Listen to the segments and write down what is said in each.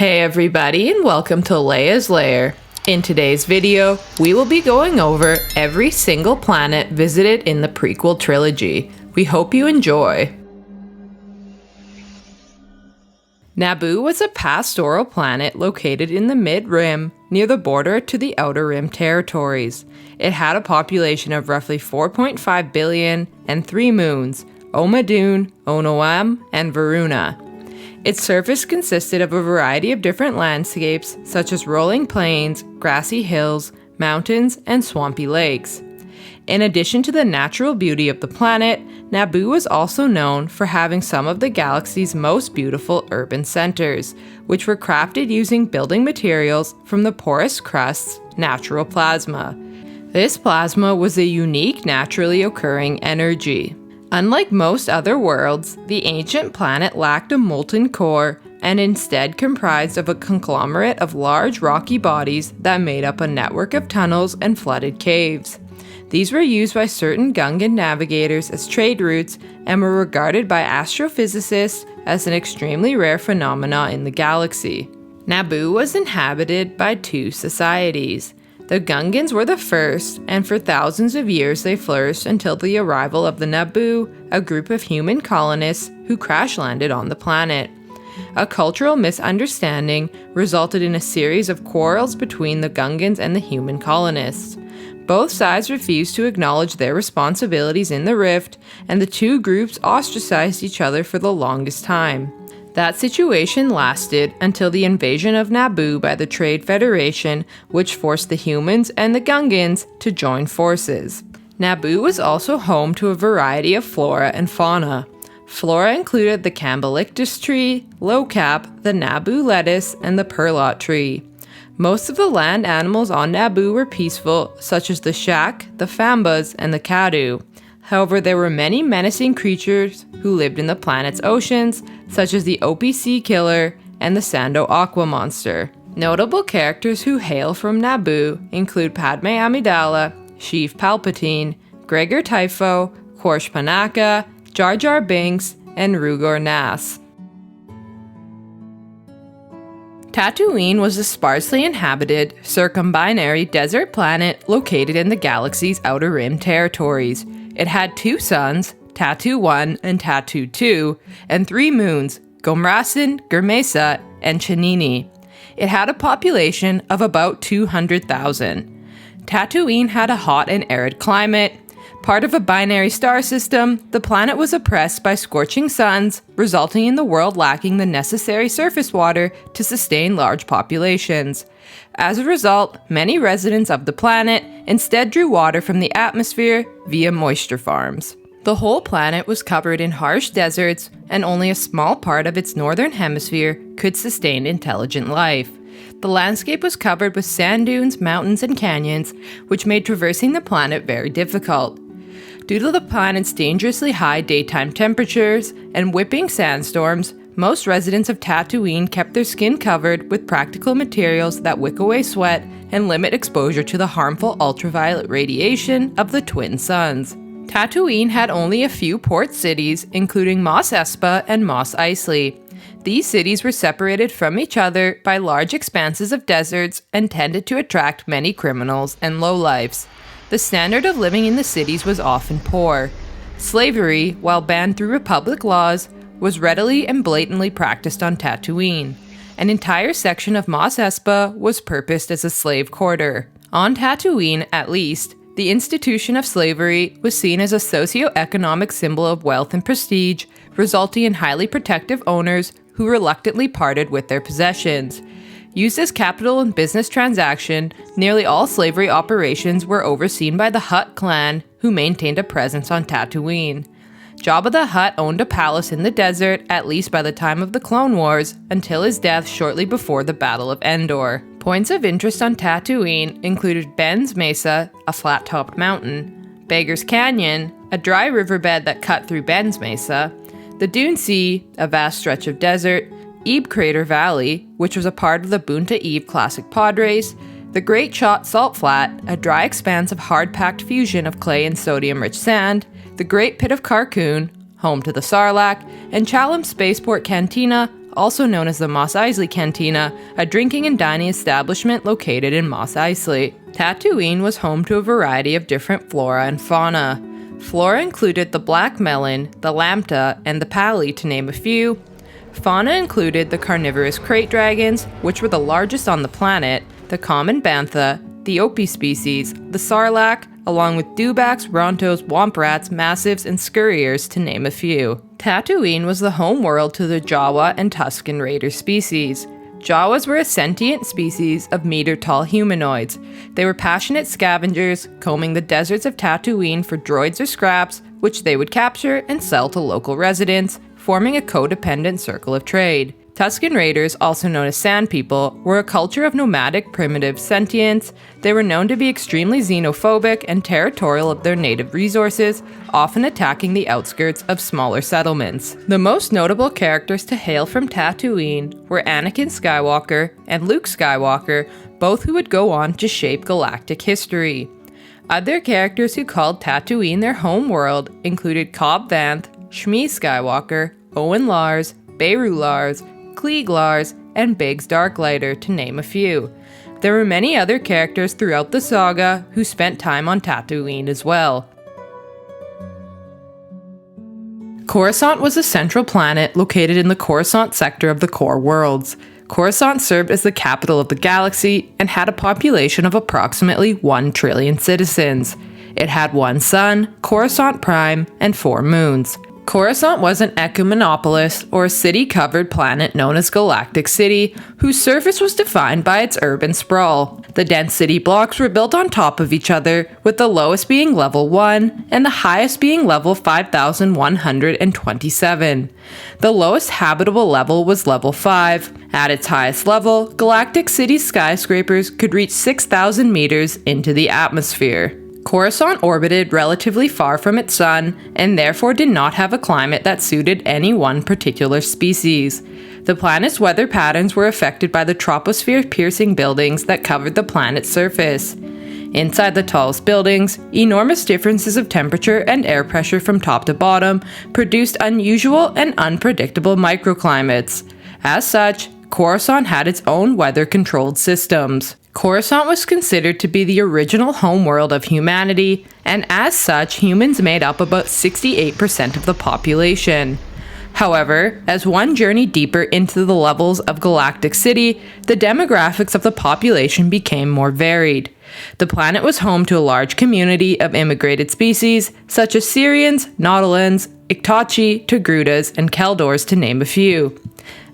Hey everybody, and welcome to Leia's Lair. In today's video, we will be going over every single planet visited in the prequel trilogy. We hope you enjoy. Naboo was a pastoral planet located in the Mid-Rim, near the border to the Outer Rim territories. It had a population of roughly 4.5 billion and 3 moons, Omadun, Onoam, and Varuna. Its surface consisted of a variety of different landscapes, such as rolling plains, grassy hills, mountains, and swampy lakes. In addition to the natural beauty of the planet, Naboo was also known for having some of the galaxy's most beautiful urban centers, which were crafted using building materials from the porous crust's natural plasma. This plasma was a unique naturally occurring energy. Unlike most other worlds, the ancient planet lacked a molten core and instead comprised of a conglomerate of large rocky bodies that made up a network of tunnels and flooded caves. These were used by certain Gungan navigators as trade routes and were regarded by astrophysicists as an extremely rare phenomena in the galaxy. Naboo was inhabited by 2 societies. The Gungans were the first, and for thousands of years they flourished until the arrival of the Naboo, a group of human colonists who crash-landed on the planet. A cultural misunderstanding resulted in a series of quarrels between the Gungans and the human colonists. Both sides refused to acknowledge their responsibilities in the rift, and the 2 groups ostracized each other for the longest time. That situation lasted until the invasion of Naboo by the Trade Federation, which forced the humans and the Gungans to join forces. Naboo was also home to a variety of flora and fauna. Flora included the Cambalictus tree, lowcap, the Naboo lettuce, and the perlot tree. Most of the land animals on Naboo were peaceful, such as the shak, the fambas, and the CATO. However, there were many menacing creatures who lived in the planet's oceans, such as the OPC killer and the Sando aqua monster. Notable characters who hail from Naboo include Padmé Amidala, Sheev Palpatine, Gregor Typho, Quarsh Panaka, Jar Jar Binks, and Rugor Nass. Tatooine was a sparsely inhabited, circumbinary desert planet located in the galaxy's Outer Rim territories. It had 2 suns, Tatoo 1 and Tatoo 2, and 3 moons, Gomrasin, Gurmesa, and Chanini. It had a population of about 200,000. Tatooine had a hot and arid climate. Part of a binary star system, the planet was oppressed by scorching suns, resulting in the world lacking the necessary surface water to sustain large populations. As a result, many residents of the planet instead drew water from the atmosphere via moisture farms. The whole planet was covered in harsh deserts, and only a small part of its northern hemisphere could sustain intelligent life. The landscape was covered with sand dunes, mountains, and canyons, which made traversing the planet very difficult. Due to the planet's dangerously high daytime temperatures and whipping sandstorms, most residents of Tatooine kept their skin covered with practical materials that wick away sweat and limit exposure to the harmful ultraviolet radiation of the twin suns. Tatooine had only a few port cities, including Mos Espa and Mos Eisley. These cities were separated from each other by large expanses of deserts and tended to attract many criminals and lowlifes. The standard of living in the cities was often poor. Slavery, while banned through Republic laws, was readily and blatantly practiced on Tatooine. An entire section of Mos Espa was purposed as a slave quarter. On Tatooine, at least, the institution of slavery was seen as a socio-economic symbol of wealth and prestige, resulting in highly protective owners who reluctantly parted with their possessions. Used as capital in business transaction, nearly all slavery operations were overseen by the Hutt clan, who maintained a presence on Tatooine. Jabba the Hutt owned a palace in the desert, at least by the time of the Clone Wars, until his death shortly before the Battle of Endor. Points of interest on Tatooine included Ben's Mesa, a flat-topped mountain, Beggar's Canyon, a dry riverbed that cut through Ben's Mesa, the Dune Sea, a vast stretch of desert, Ebe Crater Valley, which was a part of the Boonta Eve Classic pod race, the Great Shot Salt Flat, a dry expanse of hard-packed fusion of clay and sodium-rich sand, the Great Pit of Carkoon, home to the Sarlacc, and Chalum Spaceport Cantina, also known as the Mos Eisley Cantina, a drinking and dining establishment located in Mos Eisley. Tatooine was home to a variety of different flora and fauna. Flora included the black melon, the lambda, and the pally, to name a few. Fauna included the carnivorous crate dragons, which were the largest on the planet, the common bantha, the Opie species, the sarlacc, along with dewbacks, rontos, womp rats, massives, and scurriers, to name a few. Tatooine was the home world to the Jawa and Tusken Raider species. Jawas were a sentient species of meter-tall humanoids. They were passionate scavengers, combing the deserts of Tatooine for droids or scraps, which they would capture and sell to local residents, forming a codependent circle of trade. Tusken Raiders, also known as Sand People, were a culture of nomadic primitive sentience. They were known to be extremely xenophobic and territorial of their native resources, often attacking the outskirts of smaller settlements. The most notable characters to hail from Tatooine were Anakin Skywalker and Luke Skywalker, both who would go on to shape galactic history. Other characters who called Tatooine their home world included Cobb Vanth, Shmi Skywalker, Owen Lars, Beru Lars, Klieg Lars, and Biggs Darklighter, to name a few. There were many other characters throughout the saga who spent time on Tatooine as well. Coruscant was a central planet located in the Coruscant sector of the Core Worlds. Coruscant served as the capital of the galaxy and had a population of approximately 1 trillion citizens. It had one sun, Coruscant Prime, and 4 moons. Coruscant was an ecumenopolis, or a city-covered planet known as Galactic City, whose surface was defined by its urban sprawl. The dense city blocks were built on top of each other, with the lowest being level 1, and the highest being level 5,127. The lowest habitable level was level 5. At its highest level, Galactic City's skyscrapers could reach 6,000 meters into the atmosphere. Coruscant orbited relatively far from its sun, and therefore did not have a climate that suited any one particular species. The planet's weather patterns were affected by the troposphere-piercing buildings that covered the planet's surface. Inside the tallest buildings, enormous differences of temperature and air pressure from top to bottom produced unusual and unpredictable microclimates. As such, Coruscant had its own weather-controlled systems. Coruscant was considered to be the original homeworld of humanity, and as such, humans made up about 68% of the population. However, as one journeyed deeper into the levels of Galactic City, the demographics of the population became more varied. The planet was home to a large community of immigrated species, such as Syrians, Nautiloans, Iktachi, Togrutas, and Keldors, to name a few.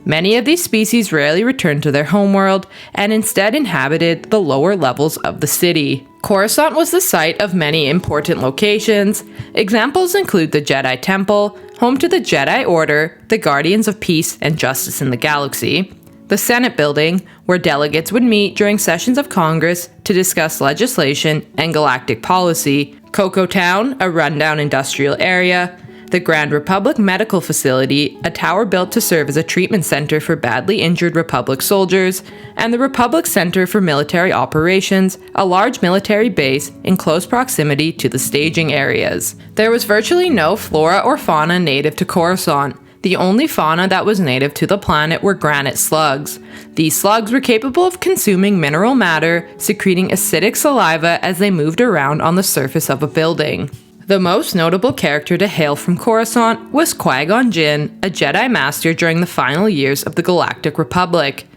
Many of these species rarely returned to their homeworld, and instead inhabited the lower levels of the city. Coruscant was the site of many important locations. Examples include the Jedi Temple, home to the Jedi Order, the Guardians of Peace and Justice in the Galaxy, the Senate Building, where delegates would meet during sessions of Congress to discuss legislation and galactic policy, Cocoa Town, a rundown industrial area, the Grand Republic Medical Facility, a tower built to serve as a treatment center for badly injured Republic soldiers, and the Republic Center for Military Operations, a large military base in close proximity to the staging areas. There was virtually no flora or fauna native to Coruscant. The only fauna that was native to the planet were granite slugs. These slugs were capable of consuming mineral matter, secreting acidic saliva as they moved around on the surface of a building. The most notable character to hail from Coruscant was Qui-Gon Jinn, a Jedi Master during the final years of the Galactic Republic.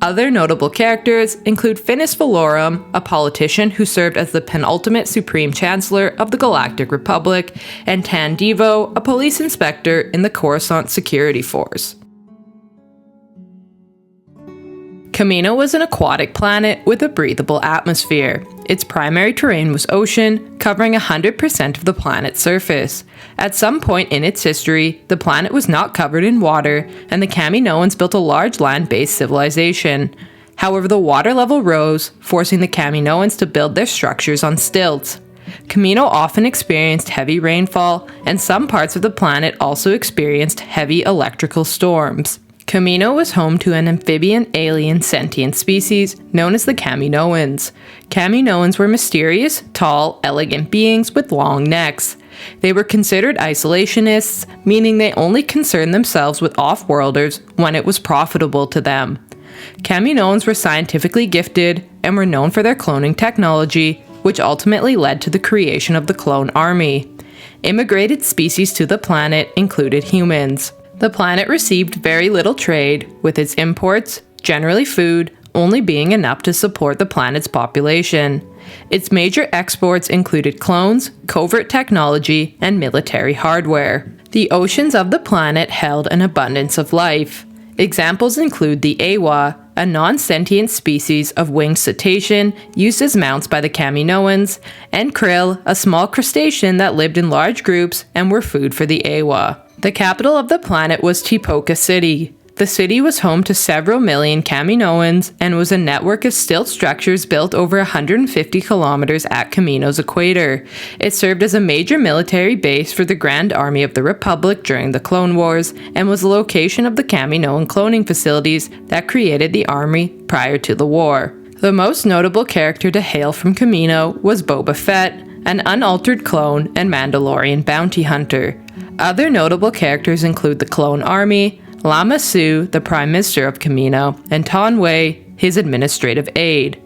Other notable characters include Finis Valorum, a politician who served as the penultimate Supreme Chancellor of the Galactic Republic, and Tan Devo, a police inspector in the Coruscant Security Force. KAMINO was an aquatic planet with a breathable atmosphere. Its primary terrain was ocean, covering 100% of the planet's surface. At some point in its history, the planet was not covered in water, and the Kaminoans built a large land-based civilization. However, the water level rose, forcing the Kaminoans to build their structures on stilts. KAMINO often experienced heavy rainfall, and some parts of the planet also experienced heavy electrical storms. KAMINO was home to an amphibian alien sentient species known as the Kaminoans. Kaminoans were mysterious, tall, elegant beings with long necks. They were considered isolationists, meaning they only concerned themselves with off-worlders when it was profitable to them. Kaminoans were scientifically gifted and were known for their cloning technology, which ultimately led to the creation of the clone army. Immigrated species to the planet included humans. The planet received very little trade, with its imports, generally food, only being enough to support the planet's population. Its major exports included clones, covert technology, and military hardware. The oceans of the planet held an abundance of life. Examples include the Awa, a non-sentient species of winged cetacean used as mounts by the Kaminoans, and krill, a small crustacean that lived in large groups and were food for the Awa. The capital of the planet was Tipoca City. The city was home to several million Kaminoans and was a network of stilt structures built over 150 kilometers at Kamino's equator. It served as a major military base for the Grand Army of the Republic during the Clone Wars and was the location of the Kaminoan cloning facilities that created the army prior to the war. The most notable character to hail from Kamino was Boba Fett, an unaltered clone and Mandalorian bounty hunter. Other notable characters include the Clone Army, Lama Su, the Prime Minister of Kamino, and Ton Wei, his administrative aide.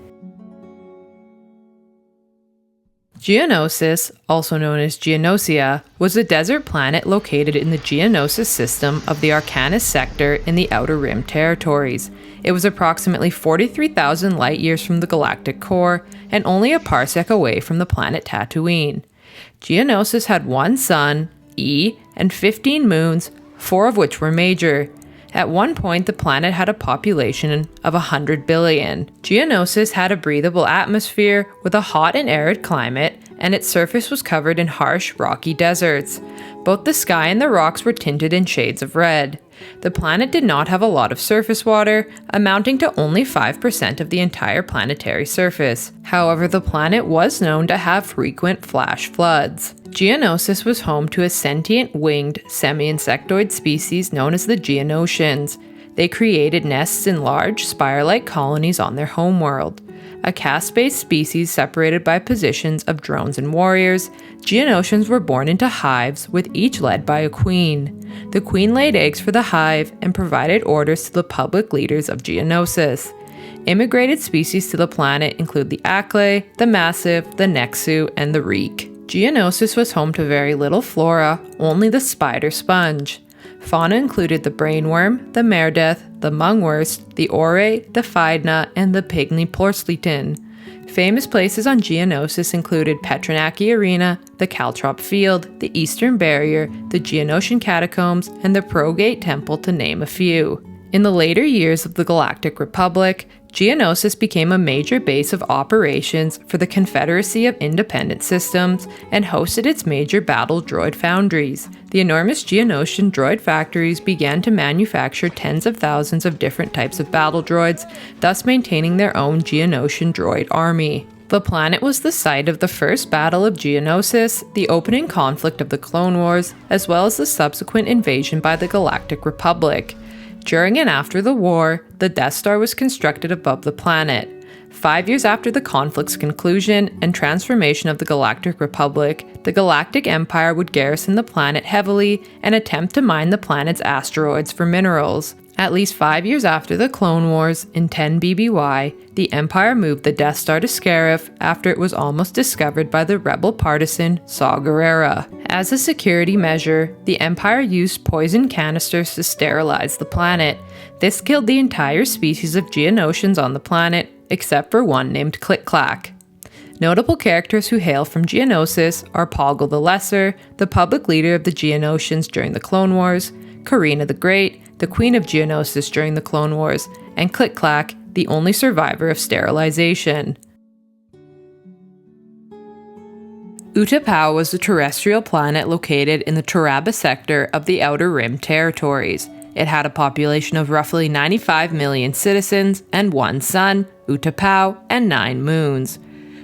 Geonosis, also known as Geonosia, was a desert planet located in the Geonosis system of the Arcanus sector in the Outer Rim territories. It was approximately 43,000 light-years from the galactic core and only a parsec away from the planet Tatooine. Geonosis had one sun, E, and 15 moons, 4 of which were major. At one point, the planet had a population of 100 billion. Geonosis had a breathable atmosphere with a hot and arid climate, and its surface was covered in harsh, rocky deserts. Both the sky and the rocks were tinted in shades of red. The planet did not have a lot of surface water, amounting to only 5% of the entire planetary surface. However, the planet was known to have frequent flash floods. Geonosis was home to a sentient winged semi-insectoid species known as the Geonosians. They created nests in large, spire-like colonies on their homeworld. A caste-based species separated by positions of drones and warriors, Geonosians were born into hives, with each led by a queen. The queen laid eggs for the hive and provided orders to the public leaders of Geonosis. Immigrated species to the planet include the Akle, the Massive, the Nexu, and the Reek. Geonosis was home to very little flora, only the spider sponge. Fauna included the brainworm, the meredeath, the mungwurst, the ore, the phaidna, and the pygmy porcelain. Famous places on Geonosis included Petronaki Arena, the Caltrop Field, the Eastern Barrier, the Geonosian Catacombs, and the Progate Temple, to name a few. In the later years of the Galactic Republic, Geonosis became a major base of operations for the Confederacy of Independent Systems and hosted its major battle droid foundries. The enormous Geonosian droid factories began to manufacture tens of thousands of different types of battle droids, thus maintaining their own Geonosian droid army. The planet was the site of the first Battle of Geonosis, the opening conflict of the Clone Wars, as well as the subsequent invasion by the Galactic Republic. During and after the war, the Death Star was constructed above the planet. 5 years after the conflict's conclusion and transformation of the Galactic Republic, the Galactic Empire would garrison the planet heavily and attempt to mine the planet's asteroids for minerals. At least 5 years after the Clone Wars, in 10 BBY, the Empire moved the Death Star to Scarif after it was almost discovered by the rebel partisan Saw Gerrera. As a security measure, the Empire used poison canisters to sterilize the planet. This killed the entire species of Geonosians on the planet, except for one named Click-Clack. Notable characters who hail from Geonosis are Poggle the Lesser, the public leader of the Geonosians during the Clone Wars, Karina the Great, the Queen of Geonosis during the Clone Wars, and Click-Clack, the only survivor of sterilization. UTAPAU was a terrestrial planet located in the Turaba sector of the Outer Rim territories. It had a population of roughly 95 million citizens and one sun, UTAPAU, and 9 moons.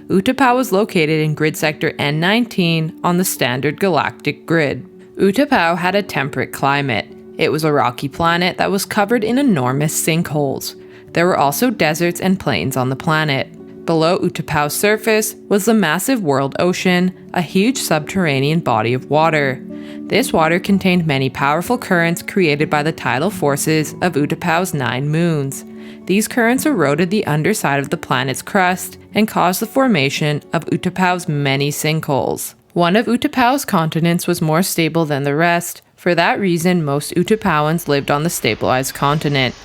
UTAPAU was located in grid sector N19 on the standard galactic grid. UTAPAU had a temperate climate. It was a rocky planet that was covered in enormous sinkholes. There were also deserts and plains on the planet. Below UTAPAU's surface was the massive world ocean, a huge subterranean body of water. This water contained many powerful currents created by the tidal forces of UTAPAU's 9 moons. These currents eroded the underside of the planet's crust and caused the formation of UTAPAU's many sinkholes. One of UTAPAU's continents was more stable than the rest. For that reason, most UTAPAUans lived on the stabilized continent.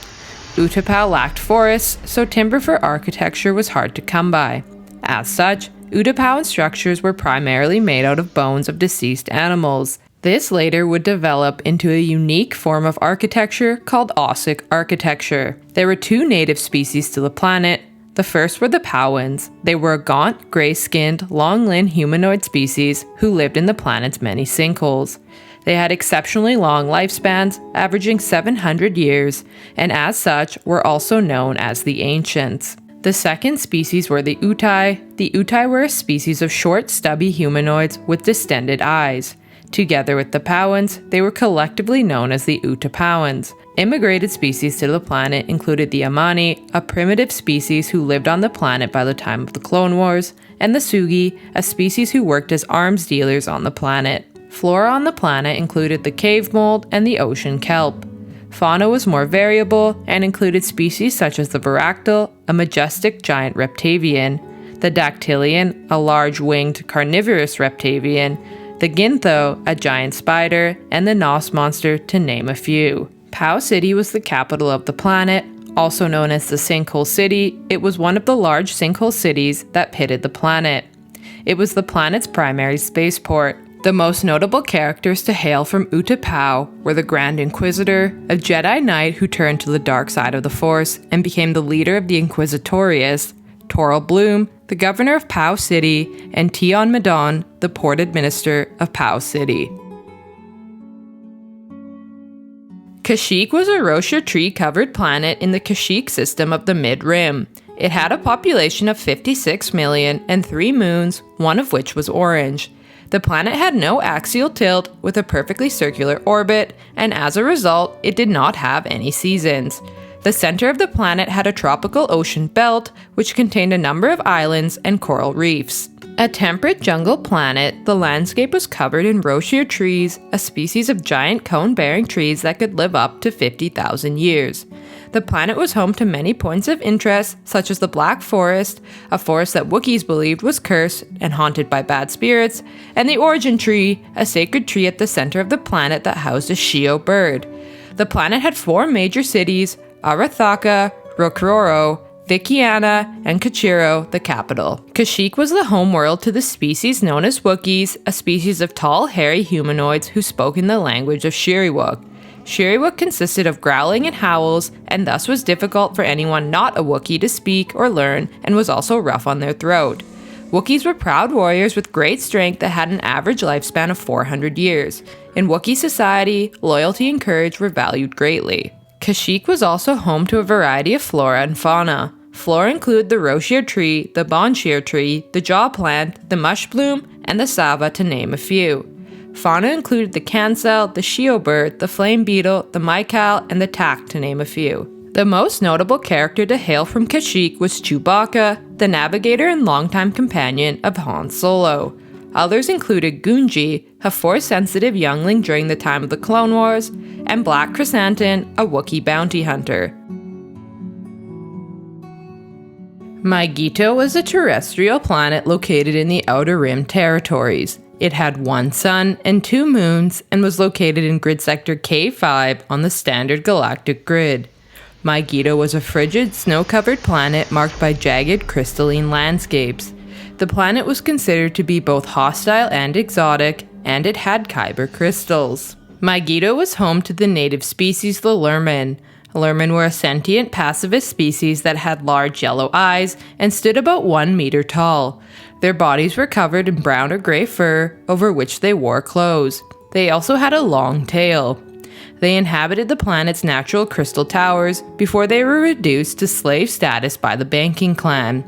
UTAPAU lacked forests, so timber for architecture was hard to come by. As such, UTAPAUan structures were primarily made out of bones of deceased animals. This later would develop into a unique form of architecture called Ossic architecture. There were 2 native species to the planet. The first were the Pauans. They were a gaunt, gray-skinned, long-limbed humanoid species who lived in the planet's many sinkholes. They had exceptionally long lifespans, averaging 700 years, and as such were also known as the Ancients. The second species were the Utai. The Utai were a species of short, stubby humanoids with distended eyes. Together with the Pauans, they were collectively known as the UTAPAUans. Immigrated species to the planet included the Amani, a primitive species who lived on the planet by the time of the Clone Wars, and the Sugi, a species who worked as arms dealers on the planet. Flora on the planet included the cave mold and the ocean kelp. Fauna was more variable and included species such as the Varactyl, a majestic giant reptilian, the Dactylian, a large winged carnivorous reptilian, the Gintho, a giant spider, and the Nos monster, to name a few. Pau City was the capital of the planet. Also known as the Sinkhole City, it was one of the large sinkhole cities that pitted the planet. It was the planet's primary spaceport. The most notable characters to hail from UTAPAU were the Grand Inquisitor, a Jedi Knight who turned to the dark side of the Force and became the leader of the Inquisitorius, Toril Bloom, the governor of Pau City, and Tion Medon, the port administrator of Pau City. Kashyyyk was a Roshia tree-covered planet in the Kashyyyk system of the Mid-Rim. It had a population of 56 million and 3 moons, one of which was orange. The planet had no axial tilt with a perfectly circular orbit, and as a result, it did not have any seasons. The center of the planet had a tropical ocean belt, which contained a number of islands and coral reefs. A temperate jungle planet, the landscape was covered in Roshia trees, a species of giant cone-bearing trees that could live up to 50,000 years. The planet was home to many points of interest, such as the Black Forest, a forest that Wookiees believed was cursed and haunted by bad spirits, and the Origin Tree, a sacred tree at the center of the planet that housed a Shio bird. The planet had 4 major cities: Arathaka, Rokroro, Vikiana, and Kachiro, the capital. Kashyyyk was the homeworld to the species known as Wookiees, a species of tall, hairy humanoids who spoke in the language of Shiriwook. Shiriwook consisted of growling and howls, and thus was difficult for anyone not a Wookiee to speak or learn, and was also rough on their throat. Wookiees were proud warriors with great strength that had an average lifespan of 400 years. In Wookiee society, loyalty and courage were valued greatly. Kashyyyk was also home to a variety of flora and fauna. Flora include the Roshia tree, the Bonshir tree, the jaw plant, the mush bloom, and the sava, to name a few. Fauna included the cancel, the shio bird, the flame beetle, the mycal, and the tak, to name a few. The most notable character to hail from Kashyyyk was Chewbacca, the navigator and longtime companion of Han Solo. Others included Gunji, a Force-sensitive youngling during the time of the Clone Wars, and Black Chrysanthemum, a Wookiee bounty hunter. MYGEETO was a terrestrial planet located in the Outer Rim territories. It had 1 sun and 2 moons and was located in grid sector K5 on the standard galactic grid. MYGEETO was a frigid, snow-covered planet marked by jagged, crystalline landscapes. The planet was considered to be both hostile and exotic, and it had kyber crystals. MYGEETO was home to the native species the Lurmen. Lurmen were a sentient pacifist species that had large yellow eyes and stood about 1 meter tall. Their bodies were covered in brown or gray fur, over which they wore clothes. They also had a long tail. They inhabited the planet's natural crystal towers before they were reduced to slave status by the Banking Clan.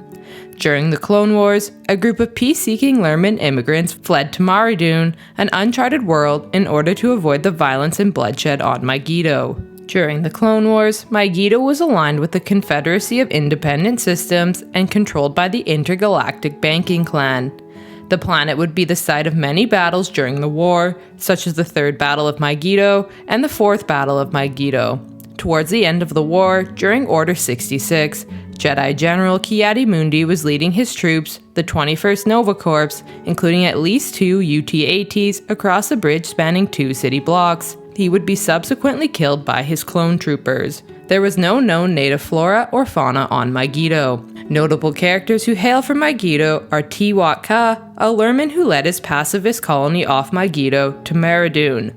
During the Clone Wars, a group of peace-seeking Lurmen immigrants fled to Maridoon, an uncharted world, in order to avoid the violence and bloodshed on MYGEETO. During the Clone Wars, MYGEETO was aligned with the Confederacy of Independent Systems and controlled by the Intergalactic Banking Clan. The planet would be the site of many battles during the war, such as the Third Battle of MYGEETO and the Fourth Battle of MYGEETO. Towards the end of the war, during Order 66, Jedi General Ki-Adi-Mundi was leading his troops, the 21st Nova Corps, including at least 2 UTATs across a bridge spanning 2 city blocks. He would be subsequently killed by his clone troopers. There was no known native flora or fauna on MYGEETO. Notable characters who hail from MYGEETO are Tiwat Ka, a Lurman who led his pacifist colony off MYGEETO to Maradoon.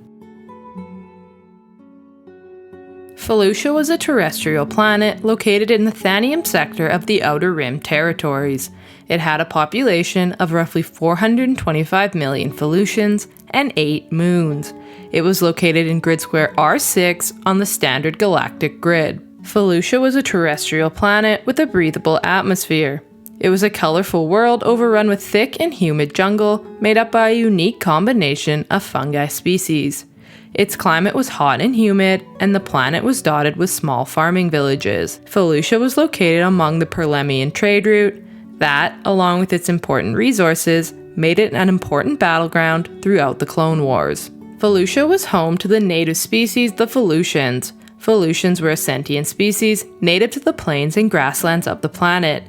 FELUCIA was a terrestrial planet located in the Thanium sector of the Outer Rim territories. It had a population of roughly 425 million Felucians and 8 moons. It was located in grid square R6 on the standard galactic grid. FELUCIA was a terrestrial planet with a breathable atmosphere. It was a colorful world overrun with thick and humid jungle made up by a unique combination of fungi species. Its climate was hot and humid, and the planet was dotted with small farming villages. FELUCIA was located among the Perlemian trade route that, along with its important resources, made it an important battleground throughout the Clone Wars. FELUCIA was home to the native species, the Felucians. Felucians were a sentient species native to the plains and grasslands of the planet.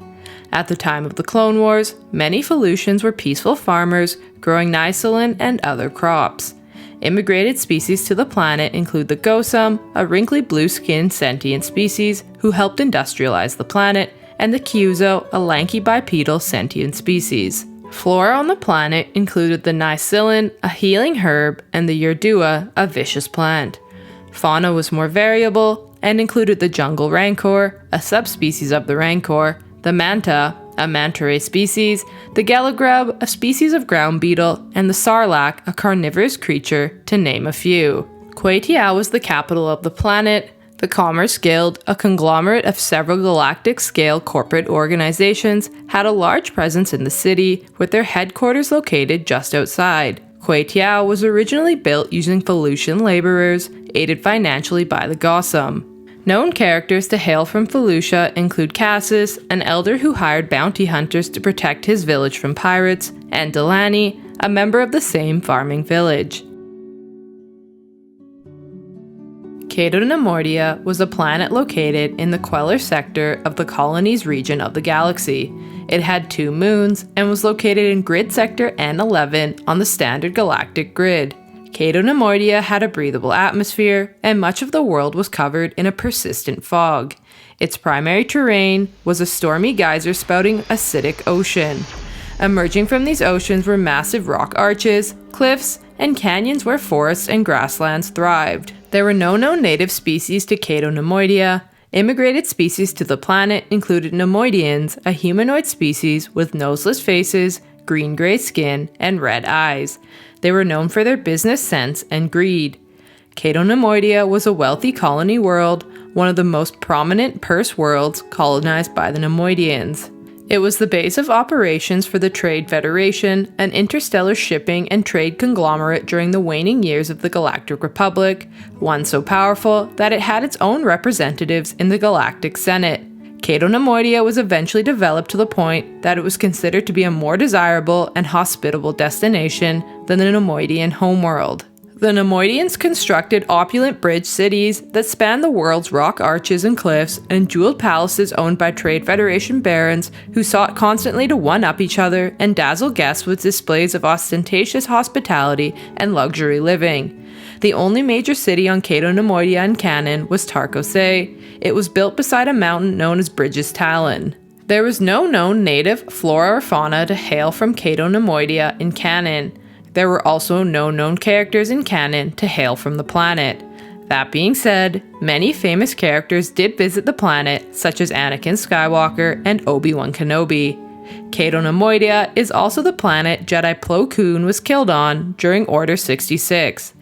At the time of the Clone Wars, many Felucians were peaceful farmers growing Nicelin and other crops. Immigrated species to the planet include the Gosum, a wrinkly blue-skinned sentient species who helped industrialize the planet, and the Kyuzo, a lanky bipedal sentient species. Flora on the planet included the Nicelin, a healing herb, and the Yerdua, a vicious plant. Fauna was more variable and included the jungle rancor, a subspecies of the rancor, the manta, a manta ray species, the galagrub, a species of ground beetle, and the sarlacc, a carnivorous creature, to name a few. Kuei-Tiao was the capital of the planet. The Commerce Guild, a conglomerate of several galactic-scale corporate organizations, had a large presence in the city, with their headquarters located just outside. Kuei-Tiao was originally built using Felucian laborers, aided financially by the Gosum. Known characters to hail from FELUCIA include Cassis, an elder who hired bounty hunters to protect his village from pirates, and Delaney, a member of the same farming village. CATO NEIMOIDIA was a planet located in the Queller sector of the Colonies region of the galaxy. It had 2 moons and was located in grid sector N11 on the standard galactic grid. CATO NEIMOIDIA had a breathable atmosphere, and much of the world was covered in a persistent fog. Its primary terrain was a stormy geyser spouting acidic ocean. Emerging from these oceans were massive rock arches, cliffs, and canyons where forests and grasslands thrived. There were no known native species to CATO NEIMOIDIA. Immigrated species to the planet included Neimoidians, a humanoid species with noseless faces, green-gray skin, and red eyes. They were known for their business sense and greed. CATO NEIMOIDIA was a wealthy colony world, one of the most prominent purse worlds colonized by the Neimoidians. It was the base of operations for the Trade Federation, an interstellar shipping and trade conglomerate during the waning years of the Galactic Republic, one so powerful that it had its own representatives in the Galactic Senate. CATO NEIMOIDIA was eventually developed to the point that it was considered to be a more desirable and hospitable destination than the Neimoidian homeworld. The Neimoidians constructed opulent bridge cities that spanned the world's rock arches and cliffs, and jeweled palaces owned by Trade Federation barons who sought constantly to one-up each other and dazzle guests with displays of ostentatious hospitality and luxury living. The only major city on CATO NEIMOIDIA in canon was Tarko Se. It was built beside a mountain known as Bridges Talon. There was no known native flora or fauna to hail from CATO NEIMOIDIA in canon. There were also no known characters in canon to hail from the planet. That being said, many famous characters did visit the planet, such as Anakin Skywalker and Obi-Wan Kenobi. CATO NEIMOIDIA is also the planet Jedi Plo Koon was killed on during Order 66.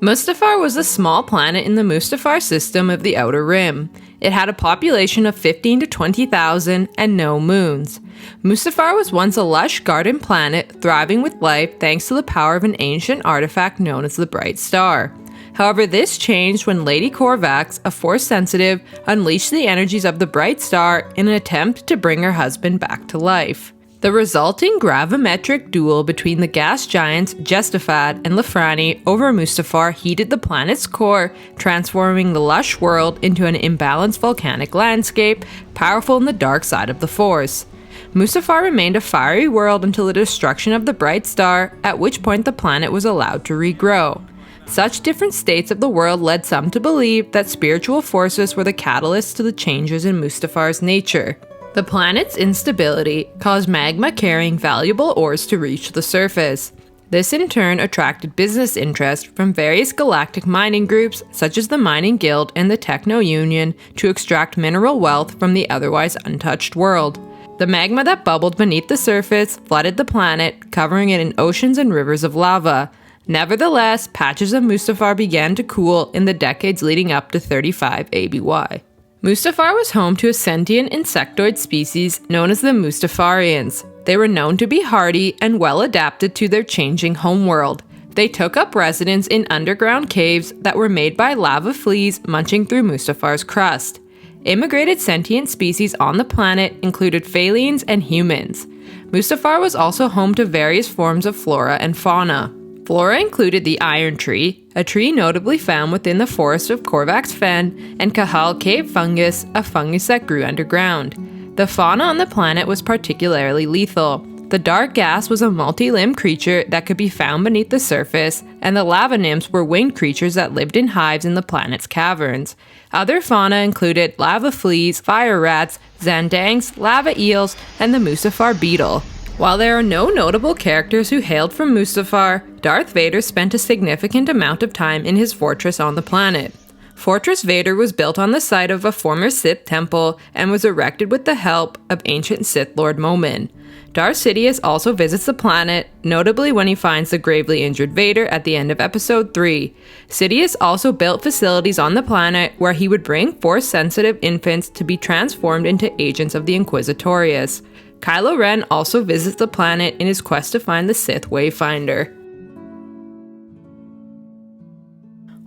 Mustafar was a small planet in the Mustafar system of the Outer Rim. It had a population of 15 to 20,000 and no moons. Mustafar was once a lush garden planet thriving with life thanks to the power of an ancient artifact known as the Bright Star. However, this changed when Lady Corvax, a Force-sensitive, unleashed the energies of the Bright Star in an attempt to bring her husband back to life. The resulting gravimetric duel between the gas giants Jestafad and Lafrani over Mustafar heated the planet's core, transforming the lush world into an imbalanced volcanic landscape, powerful in the dark side of the Force. Mustafar remained a fiery world until the destruction of the Bright Star, at which point the planet was allowed to regrow. Such different states of the world led some to believe that spiritual forces were the catalysts to the changes in Mustafar's nature. The planet's instability caused magma carrying valuable ores to reach the surface. This in turn attracted business interest from various galactic mining groups such as the Mining Guild and the Techno Union to extract mineral wealth from the otherwise untouched world. The magma that bubbled beneath the surface flooded the planet, covering it in oceans and rivers of lava. Nevertheless, patches of Mustafar began to cool in the decades leading up to 35 ABY. Mustafar was home to a sentient insectoid species known as the Mustafarians. They were known to be hardy and well adapted to their changing homeworld. They took up residence in underground caves that were made by lava fleas munching through Mustafar's crust. Immigrated sentient species on the planet included Phalians and humans. Mustafar was also home to various forms of flora and fauna. Flora included the Iron Tree, a tree notably found within the forest of Corvax Fen, and Kahal Cave fungus, a fungus that grew underground. The fauna on the planet was particularly lethal. The dark gas was a multi-limbed creature that could be found beneath the surface, and the lava nymphs were winged creatures that lived in hives in the planet's caverns. Other fauna included lava fleas, fire rats, zandangs, lava eels, and the Mustafar beetle. While there are no notable characters who hailed from Mustafar, Darth Vader spent a significant amount of time in his fortress on the planet. Fortress Vader was built on the site of a former Sith temple and was erected with the help of ancient Sith Lord Momin. Darth Sidious also visits the planet, notably when he finds the gravely injured Vader at the end of Episode 3. Sidious also built facilities on the planet where he would bring Force-sensitive infants to be transformed into agents of the Inquisitorius. Kylo Ren also visits the planet in his quest to find the Sith Wayfinder.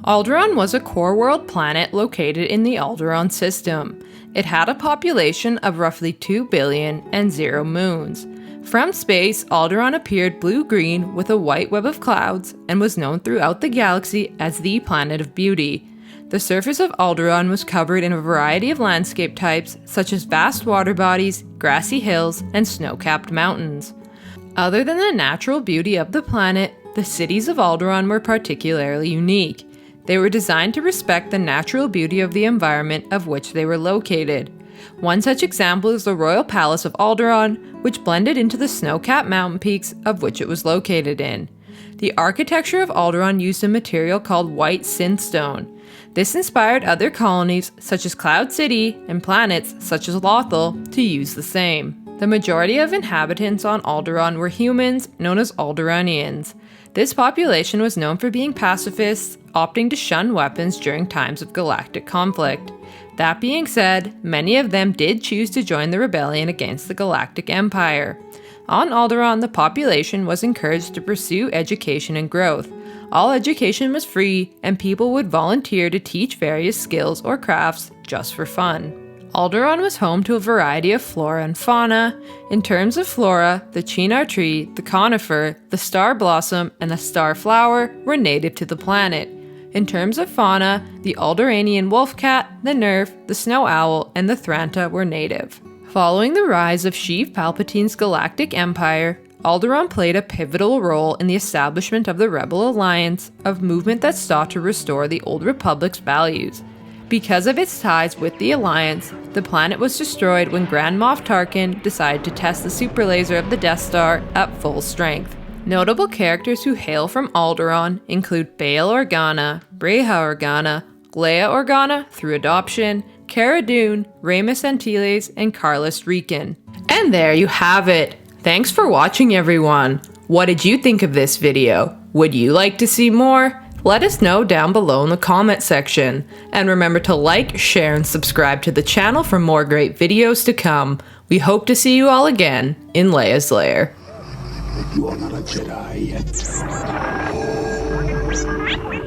Alderaan was a core world planet located in the Alderaan system. It had a population of roughly 2 billion and 0 moons. From space, Alderaan appeared blue-green with a white web of clouds and was known throughout the galaxy as the Planet of Beauty. The surface of Alderaan was covered in a variety of landscape types, such as vast water bodies, grassy hills, and snow-capped mountains. Other than the natural beauty of the planet, the cities of Alderaan were particularly unique. They were designed to respect the natural beauty of the environment of which they were located. One such example is the Royal Palace of Alderaan, which blended into the snow-capped mountain peaks of which it was located in. The architecture of Alderaan used a material called white synthstone. This inspired other colonies, such as Cloud City, and planets, such as Lothal, to use the same. The majority of inhabitants on Alderaan were humans, known as Alderaanians. This population was known for being pacifists, opting to shun weapons during times of galactic conflict. That being said, many of them did choose to join the rebellion against the Galactic Empire. On Alderaan, the population was encouraged to pursue education and growth. All education was free, and people would volunteer to teach various skills or crafts just for fun. Alderaan was home to a variety of flora and fauna. In terms of flora, the chinar tree, the conifer, the star blossom, and the star flower were native to the planet. In terms of fauna, the Alderaanian wolf cat, the nerf, the snow owl, and the thranta were native. Following the rise of Sheev Palpatine's Galactic Empire, Alderaan played a pivotal role in the establishment of the Rebel Alliance, a movement that sought to restore the Old Republic's values. Because of its ties with the Alliance, the planet was destroyed when Grand Moff Tarkin decided to test the super laser of the Death Star at full strength. Notable characters who hail from Alderaan include Bail Organa, Breha Organa, Leia Organa through adoption, Cara Dune, Ramus Antilles, and Carlos Rican. And there you have it! Thanks for watching, everyone! What did you think of this video? Would you like to see more? Let us know down below in the comment section. And remember to like, share, and subscribe to the channel for more great videos to come. We hope to see you all again in Leia's Lair. You are not a Jedi yet.